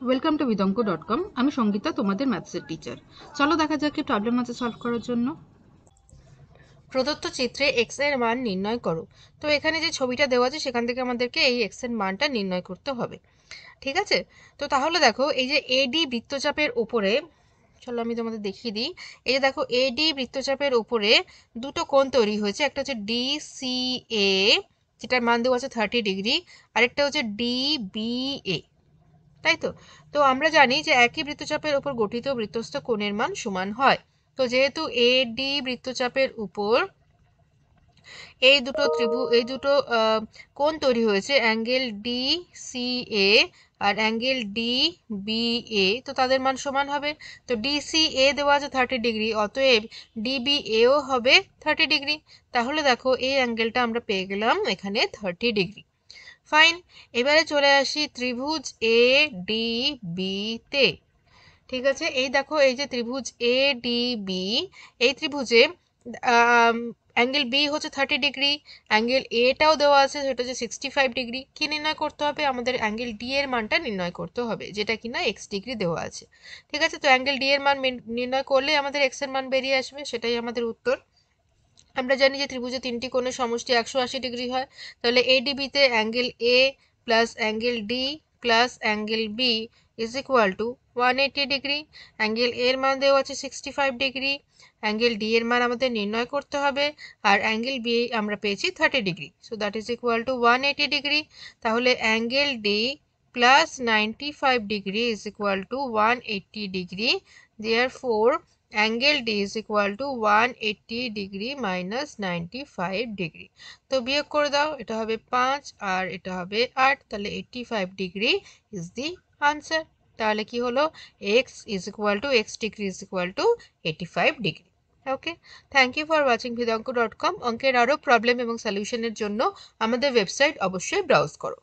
Welcome to vidonko.com। আমি সঙ্গীতা, তোমাদের ম্যাথসের teacher. চলো দেখা যাক কি প্রবলেম আছে সলভ করার জন্য। প্রদত্ত চিত্রে এক্স এর মান নির্ণয় করো। তো এখানে যে ছবিটা দেওয়া আছে সেখান থেকে আমাদেরকে এই এক্স এর মানটা নির্ণয় করতে হবে। ঠিক আছে, তো তাহলে দেখো এই যে এডি বৃত্তচাপের উপরে, চলো আমি তোমাদের দেখিয়ে দিই। এই যে দেখো এডি বৃত্তচাপের উপরে দুটো কোণ তৈরি হয়েছে, একটা হচ্ছে ডিসিএ যেটার মান দেওয়া আছে 30 ডিগ্রি, আরেকটা হচ্ছে ডিবিএ, তাই তো। তো আমরা জানি যে একই বৃত্তচাপের উপর গঠিত বৃত্তস্থ কোণের মান সমান হয়। তো যেহেতু এডি বৃত্তচাপের উপর এই দুটো কোণ তৈরি হয়েছে, angle D C A R angle D B A, তো তাদের মান সমান হবে। তো ডিসি এ দেওয়া আছে 30 ডিগ্রি, অতএব ডিবি এও হবে 30 ডিগ্রি। তাহলে দেখো এই অ্যাঙ্গেলটা আমরা পেয়ে গেলাম এখানে 30 ডিগ্রি। ফাইন। এবারে চলে আসি ত্রিভুজ এ ডি বি তে। ঠিক আছে, এই দেখো এই যে ত্রিভুজ এ ডি বি, এই ত্রিভুজে অ্যাঙ্গেল বি হচ্ছে 30 ডিগ্রি, অ্যাঙ্গেল এটাও দেওয়া আছে সেটা হচ্ছে 65 ডিগ্রি। কি নির্ণয় করতে হবে? আমাদের অ্যাঙ্গেল ডি এর মানটা নির্ণয় করতে হবে, যেটা কিনা এক্স ডিগ্রি দেওয়া আছে। ঠিক আছে, তো অ্যাঙ্গেল ডি এর মান নির্ণয় করলে আমাদের এক্স এর মান বেরিয়ে আসবে, সেটাই আমাদের উত্তর। আমরা জানি যে ত্রিভুজে তিনটি কোণের সমষ্টি 180 ডিগ্রি হয়। তাহলে এডিবিতে angle A plus angle D plus angle B is equal to 180 degree. Angle এর মান দেওয়া আছে 65 ডিগ্রি, অ্যাঙ্গেল ডি এর মান আমাদের নির্ণয় করতে হবে, আর অ্যাঙ্গেল বি আমরা পেয়েছি 30 degree, so that is equal to 180 degree. তাহলে angle D plus 95 degree is equal to 180 degree. Therefore angle D is equal to 180 degree minus 95 degree. তো বিয়োগ করে দাও, এটা হবে 5 আর এটা হবে 8, তাহলে 85 ডিগ্রি ইজ দি আনসার। তাহলে কি হলো? X is equal to x degree is equal to 85 degree. Okay, thank you for watching vidonko.com। অঙ্কের আরও প্রবলেম এবং সলিউশনের জন্য আমাদের ওয়েবসাইট অবশ্যই ব্রাউজ করো।